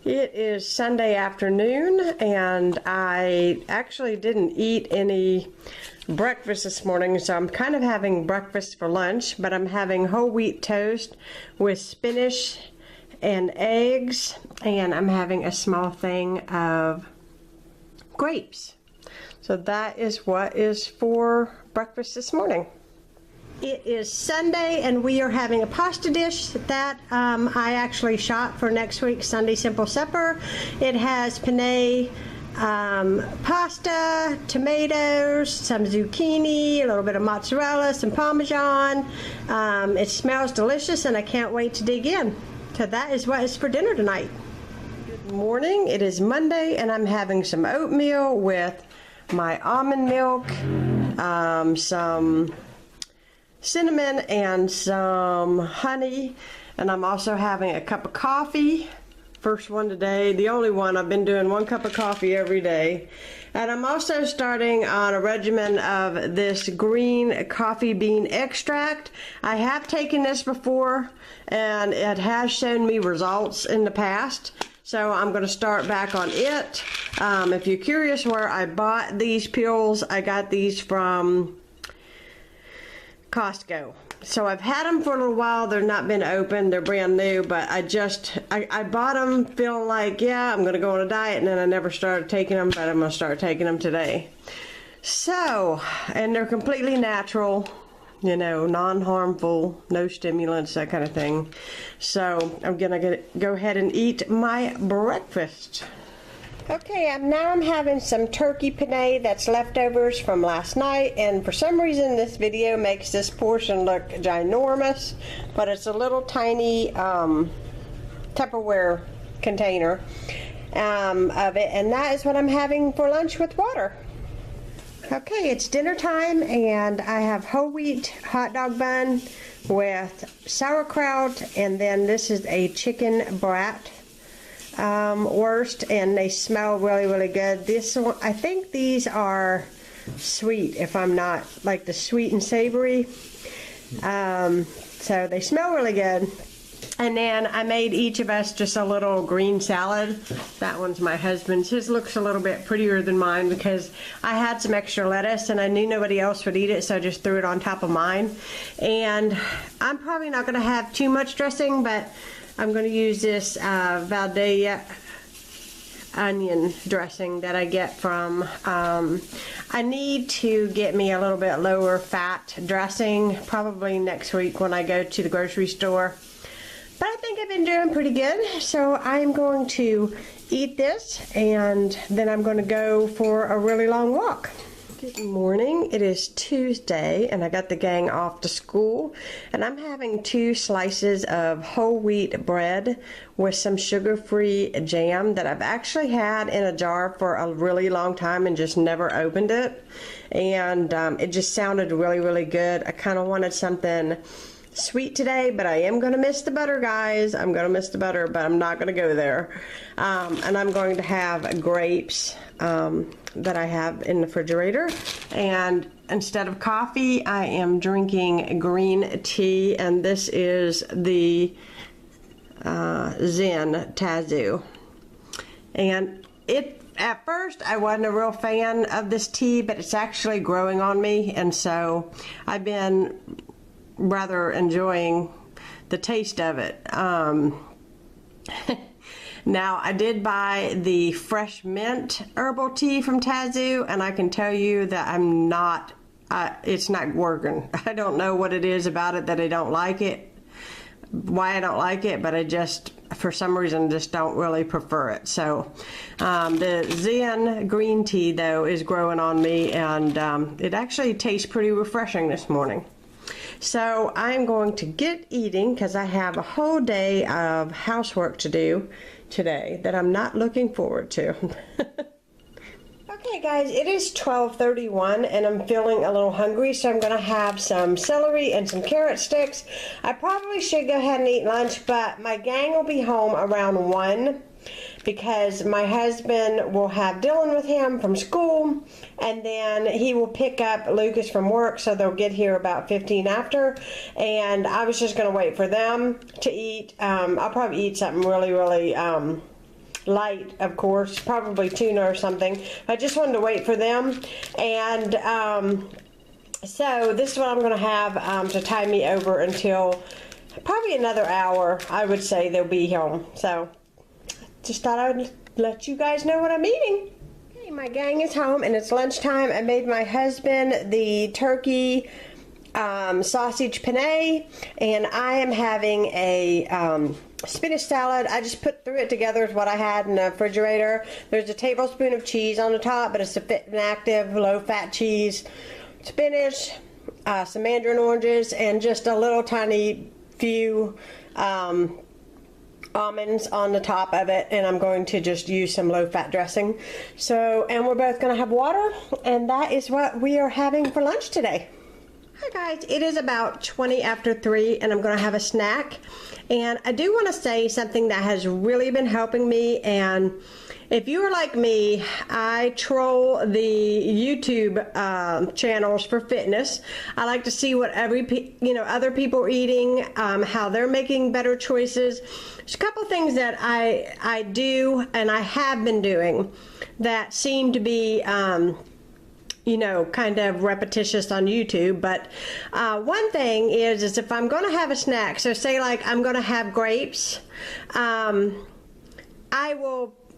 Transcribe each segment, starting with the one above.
It is Sunday afternoon, and I actually didn't eat any breakfast this morning, so I'm kind of having breakfast for lunch, but I'm having whole wheat toast with spinach and eggs, and I'm having a small thing of grapes. So that is what is for breakfast this morning. It is Sunday, and we are having a pasta dish that I actually shot for next week's Sunday Simple Supper. It has penne, pasta, tomatoes, some zucchini, a little bit of mozzarella, some Parmesan. It smells delicious, and I can't wait to dig in. So that is what is for dinner tonight. Good morning. It is Monday, and I'm having some oatmeal with my almond milk, some cinnamon and some honey, and I'm also having a cup of coffee. First one today, the only one. I've been doing 1 cup of coffee every day, and I'm also starting on a regimen of this green coffee bean extract. I have taken this before, and it has shown me results in the past, so I'm going to start back on it. If you're curious where I bought these pills, I got these from Costco. So I've had them for a little while. They're not been opened. They're brand new, but I bought them feeling like, yeah, I'm going to go on a diet, and then I never started taking them, but I'm going to start taking them today. So, and they're completely natural, you know, non-harmful, no stimulants, that kind of thing. So I'm going to go ahead and eat my breakfast. Okay, now I'm having some turkey penne that's leftovers from last night, and for some reason this video makes this portion look ginormous, but it's a little tiny Tupperware container of it, and that is what I'm having for lunch with water. Okay, it's dinner time, and I have whole wheat hot dog bun with sauerkraut, and then this is a chicken brat wurst, and they smell really, really good. This one, I think these are sweet, if I'm not, like the sweet and savory. So they smell really good. And then I made each of us just a little green salad. That one's my husband's. His looks a little bit prettier than mine because I had some extra lettuce and I knew nobody else would eat it, so I just threw it on top of mine. And I'm probably not going to have too much dressing, but I'm going to use this Valdea onion dressing that I get from, I need to get me a little bit lower fat dressing probably next week when I go to the grocery store. But I think I've been doing pretty good, so I'm going to eat this, and then I'm going to go for a really long walk. Good morning. It is Tuesday, and I got the gang off to school, and I'm having 2 slices of whole wheat bread with some sugar-free jam that I've actually had in a jar for a really long time and just never opened it, and it just sounded really, really good. I kind of wanted something sweet today, but I am going to miss the butter, guys. I'm going to miss the butter, but I'm not going to go there. And I'm going to have grapes that I have in the refrigerator. And instead of coffee, I am drinking green tea, and this is the Zen Tazu. And at first, I wasn't a real fan of this tea, but it's actually growing on me, and so I've been rather enjoying the taste of it. Now, I did buy the fresh mint herbal tea from Tazu, and I can tell you that it's not working. I don't know what it is about it that I don't like it, why I don't like it, but I just, for some reason, just don't really prefer it. So the Zen green tea, though, is growing on me, and it actually tastes pretty refreshing this morning. So I'm going to get eating because I have a whole day of housework to do today that I'm not looking forward to. Okay guys, it is 12:31 and I'm feeling a little hungry, so I'm going to have some celery and some carrot sticks. I probably should go ahead and eat lunch, but my gang will be home around 1 because my husband will have Dylan with him from school, and then he will pick up Lucas from work, so they'll get here about 15 after, and I was just going to wait for them to eat. I'll probably eat something really, really light, of course, probably tuna or something. I just wanted to wait for them, and so this is what I'm going to have to tide me over until probably another hour. I would say they'll be home. So just thought I would let you guys know what I'm eating. Okay, my gang is home and it's lunchtime. I made my husband the turkey sausage penne, and I am having a spinach salad. I just threw it together with what I had in the refrigerator. There's a tablespoon of cheese on the top, but it's a fit and active, low-fat cheese, spinach, some mandarin oranges, and just a little tiny few almonds on the top of it, and I'm going to just use some low-fat dressing. So, and we're both going to have water, and that is what we are having for lunch today. Hi guys, it is about 20 after 3 and I'm going to have a snack, and I do want to say something that has really been helping me. And if you are like me, I troll the YouTube channels for fitness. I like to see what other people are eating, how they're making better choices. There's a couple things that I do and I have been doing that seem to be kind of repetitious on YouTube, but one thing is if I'm going to have a snack, so say like I'm going to have grapes,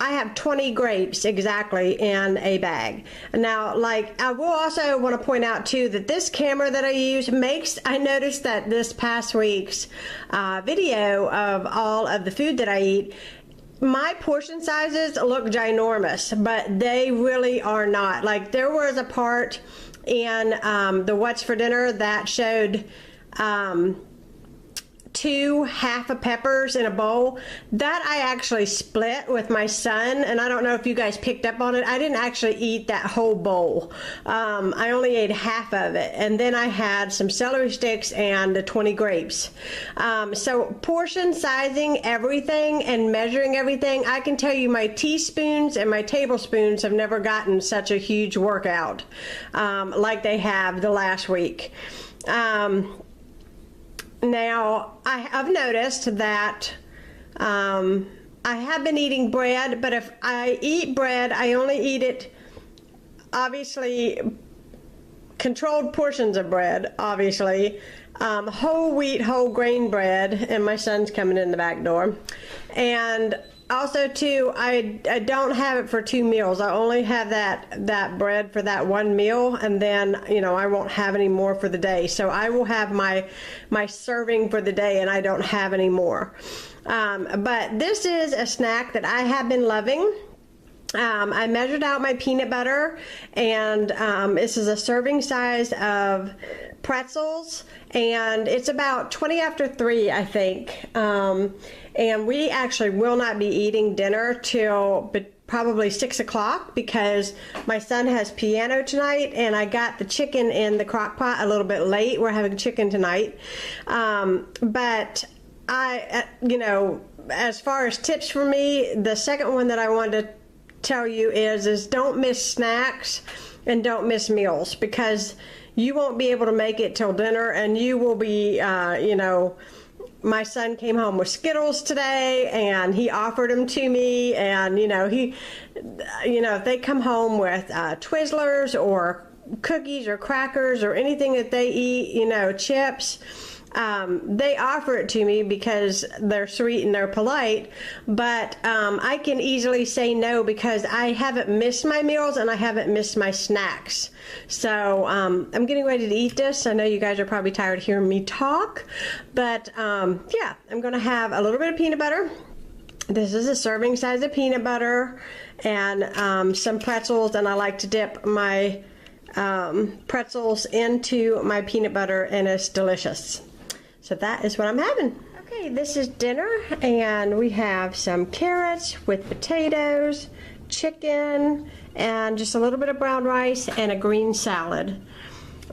I have 20 grapes exactly in a bag. Now, like, I will also want to point out too that this camera that I use I noticed that this past week's video of all of the food that I eat, my portion sizes look ginormous, but they really are not. Like, there was a part in the What's for Dinner that showed 2 half of peppers in a bowl that I actually split with my son, and I don't know if you guys picked up on it. I didn't actually eat that whole bowl. I only ate half of it, and then I had some celery sticks and the 20 grapes. So portion sizing everything and measuring everything, I can tell you my teaspoons and my tablespoons have never gotten such a huge workout like they have the last week. Now, I've noticed that I have been eating bread, but if I eat bread, I only eat it, obviously, controlled portions of bread, obviously, whole wheat, whole grain bread, and my son's coming in the back door. And also, too, I don't have it for 2 meals. I only have that bread for that 1 meal, and then, I won't have any more for the day. So I will have my serving for the day, and I don't have any more. But this is a snack that I have been loving. I measured out my peanut butter, and this is a serving size of pretzels, and it's about 20 after 3, I think. And we actually will not be eating dinner till probably 6 o'clock because my son has piano tonight, and I got the chicken in the crock pot a little bit late. We're having chicken tonight. But as far as tips for me, the second one that I wanted to tell you is don't miss snacks and don't miss meals, because you won't be able to make it till dinner, and you will be, my son came home with Skittles today, and he offered them to me, and, if they come home with Twizzlers or cookies or crackers or anything that they eat, chips, they offer it to me because they're sweet and they're polite, but I can easily say no because I haven't missed my meals and I haven't missed my snacks. So I'm getting ready to eat this. I know you guys are probably tired of hearing me talk, but yeah, I'm going to have a little bit of peanut butter. This is a serving size of peanut butter and some pretzels, and I like to dip my pretzels into my peanut butter, and it's delicious. So that is what I'm having. Okay, this is dinner, and we have some carrots with potatoes, chicken, and just a little bit of brown rice and a green salad.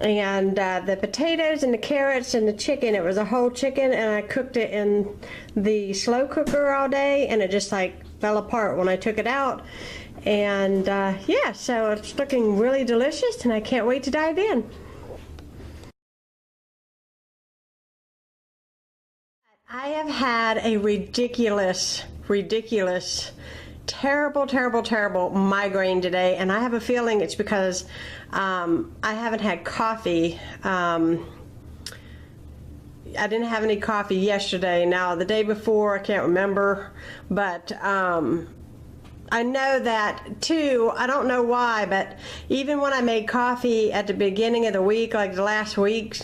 And the potatoes and the carrots and the chicken, it was a whole chicken, and I cooked it in the slow cooker all day, and it just like fell apart when I took it out. And yeah, so it's looking really delicious, and I can't wait to dive in. I have had a ridiculous terrible, terrible, terrible migraine today, and I have a feeling it's because I haven't had coffee. I didn't have any coffee yesterday. Now, the day before, I can't remember, but I know that too. I don't know why, but even when I made coffee at the beginning of the week, like the last week,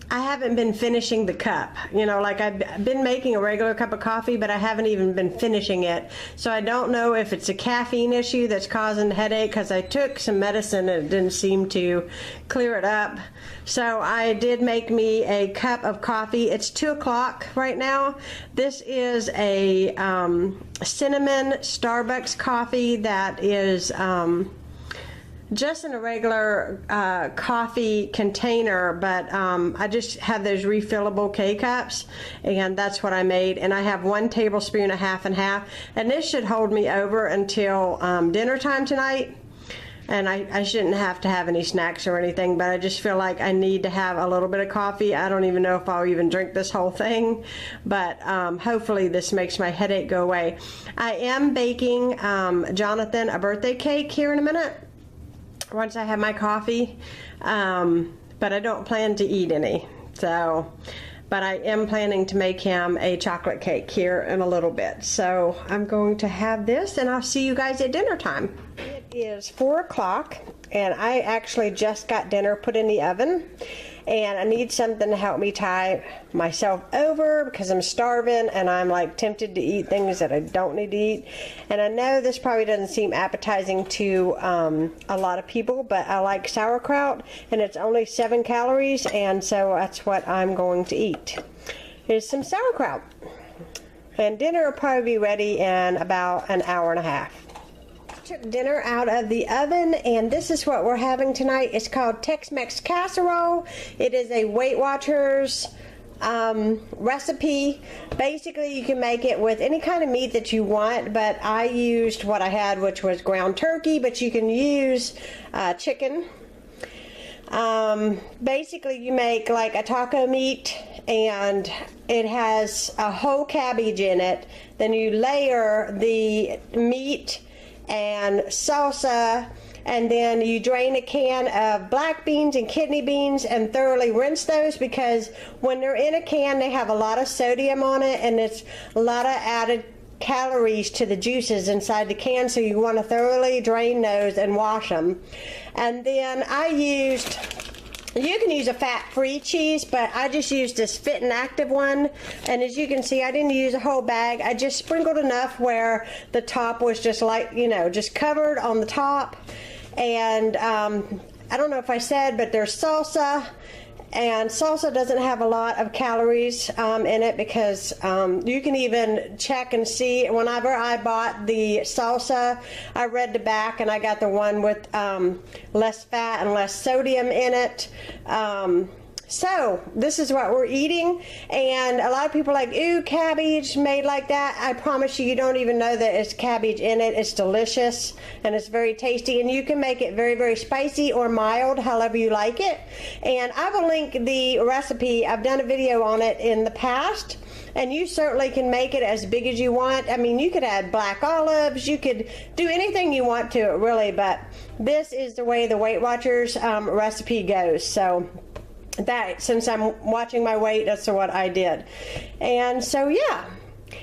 I haven't been finishing the cup. You know, like I've been making a regular cup of coffee, but I haven't even been finishing it. So I don't know if it's a caffeine issue that's causing the headache, because I took some medicine and it didn't seem to clear it up. So I did make me a cup of coffee. It's 2 o'clock right now. This is a cinnamon Starbucks coffee that is just in a regular coffee container, but I just have those refillable K-cups, and that's what I made. And I have 1 tablespoon, a half and half, and this should hold me over until dinner time tonight. And I shouldn't have to have any snacks or anything, but I just feel like I need to have a little bit of coffee. I don't even know if I'll even drink this whole thing, but hopefully this makes my headache go away. I am baking Jonathan a birthday cake here in a minute, once I have my coffee, but I don't plan to eat any. So, but I am planning to make him a chocolate cake here in a little bit. So I'm going to have this, and I'll see you guys at dinner time. It is 4 o'clock, and I actually just got dinner put in the oven, and I need something to help me tide myself over because I'm starving and I'm like tempted to eat things that I don't need to eat. And I know this probably doesn't seem appetizing to a lot of people, but I like sauerkraut, and it's only 7 calories, and so that's what I'm going to eat, is some sauerkraut. And dinner will probably be ready in about an hour and a half. Took dinner out of the oven, and this is what we're having tonight. It's called Tex-Mex casserole. It is a Weight Watchers recipe. Basically, you can make it with any kind of meat that you want, but I used what I had, which was ground turkey, but you can use chicken. Basically, you make like a taco meat, and it has a whole cabbage in it. Then you layer the meat and salsa, and then you drain a can of black beans and kidney beans and thoroughly rinse those, because when they're in a can they have a lot of sodium on it, and it's a lot of added calories to the juices inside the can, so you want to thoroughly drain those and wash them. And then I used, you can use a fat-free cheese, but I just used this Fit and Active one, and as you can see, I didn't use a whole bag. I just sprinkled enough where the top was just like, you know, just covered on the top. And I don't know if I said, but there's salsa, and salsa doesn't have a lot of calories in it, because you can even check and see. Whenever I bought the salsa, I read the back, and I got the one with less fat and less sodium in it. So this is what we're eating, and a lot of people are like, ooh, cabbage made like that. I promise you, you don't even know that it's cabbage in it. It's delicious, and it's very tasty, and you can make it very, very spicy or mild, however you like it. And I will link the recipe. I've done a video on it in the past, and you certainly can make it as big as you want. I mean, you could add black olives, you could do anything you want to it, really, but this is the way the Weight Watchers recipe goes. So that, since I'm watching my weight, that's what I did. And so, yeah.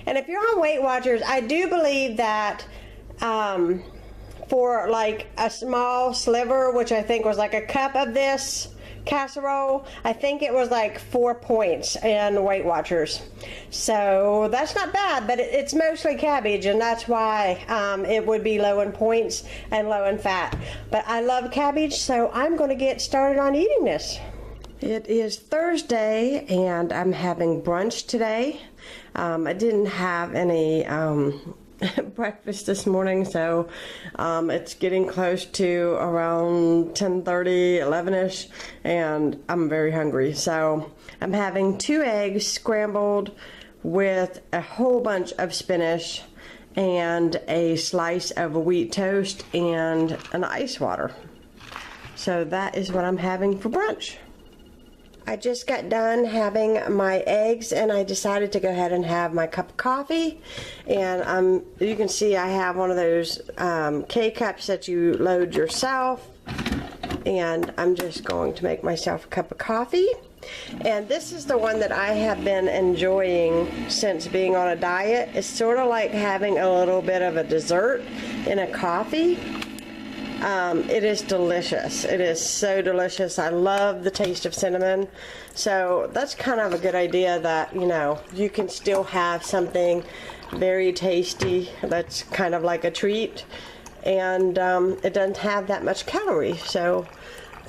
And if you're on Weight Watchers, I do believe that for like a small sliver, which I think was like a cup of this casserole, I think it was like 4 points in Weight Watchers. So that's not bad, but it's mostly cabbage, and that's why it would be low in points and low in fat. But I love cabbage, so I'm going to get started on eating this. It is Thursday, and I'm having brunch today. I didn't have any breakfast this morning, so it's getting close to around 10:30, 11ish, and I'm very hungry. So I'm having 2 eggs scrambled with a whole bunch of spinach and a slice of wheat toast and an ice water. So that is what I'm having for brunch. I just got done having my eggs and I decided to go ahead and have my cup of coffee. And you can see I have one of those K-cups that you load yourself. And I'm just going to make myself a cup of coffee. And this is the one that I have been enjoying since being on a diet. It's sort of like having a little bit of a dessert in a coffee. It is delicious. It is so delicious. I love the taste of cinnamon. So that's kind of a good idea that, you know, you can still have something very tasty that's kind of like a treat. And it doesn't have that much calorie. So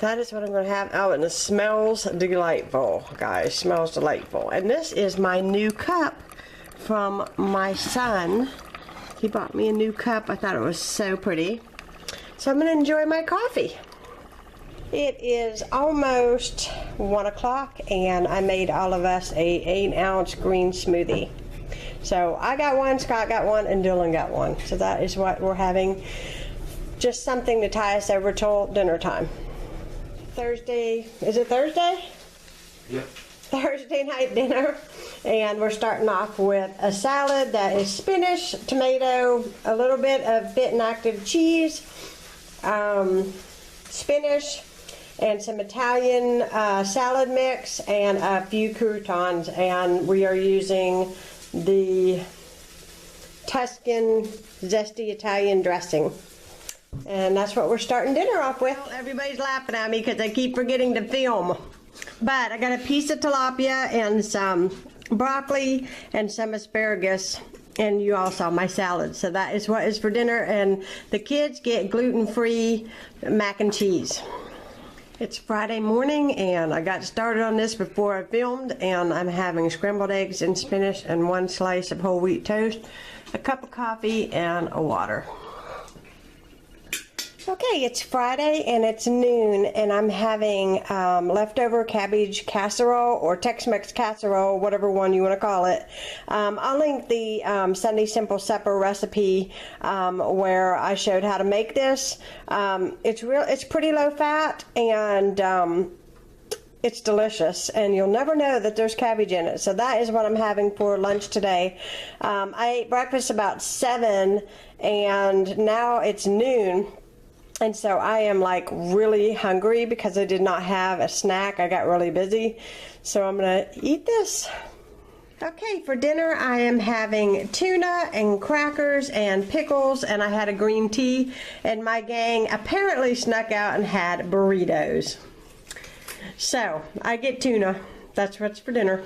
that is what I'm going to have. Oh, and it smells delightful, guys. Smells delightful. And this is my new cup from my son. He bought me a new cup. I thought it was so pretty. So I'm going to enjoy my coffee. It is almost 1 o'clock and I made all of us a 8-ounce green smoothie. So I got one, Scott got one, and Dylan got one. So that is what we're having. Just something to tie us over till dinner time. Thursday, is it Thursday? Yep. Thursday night dinner. And we're starting off with a salad that is spinach, tomato, a little bit of fit and active cheese, spinach, and some Italian salad mix, and a few croutons. And we are using the Tuscan zesty Italian dressing. And that's what we're starting dinner off with. Well, everybody's laughing at me because I keep forgetting to film. But I got a piece of tilapia and some broccoli and some asparagus. And you all saw my salad. So that is what is for dinner. And the kids get gluten-free mac and cheese. It's Friday morning and I got started on this before I filmed. And I'm having scrambled eggs and spinach and 1 slice of whole wheat toast, a cup of coffee, and a water. Okay, it's Friday and it's noon and I'm having leftover cabbage casserole or Tex-Mex casserole, whatever one you want to call it. I'll link the Sunday Simple Supper recipe where I showed how to make this. It's pretty low fat and it's delicious and you'll never know that there's cabbage in it. So that is what I'm having for lunch today. I ate breakfast about 7 and now it's noon. And so I am like really hungry because I did not have a snack. I got really busy. So I'm going to eat this. Okay, for dinner I am having tuna and crackers and pickles, and I had a green tea, and my gang apparently snuck out and had burritos. So I get tuna. That's what's for dinner.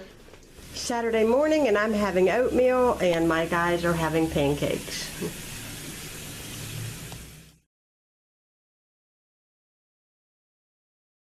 Saturday morning and I'm having oatmeal and my guys are having pancakes.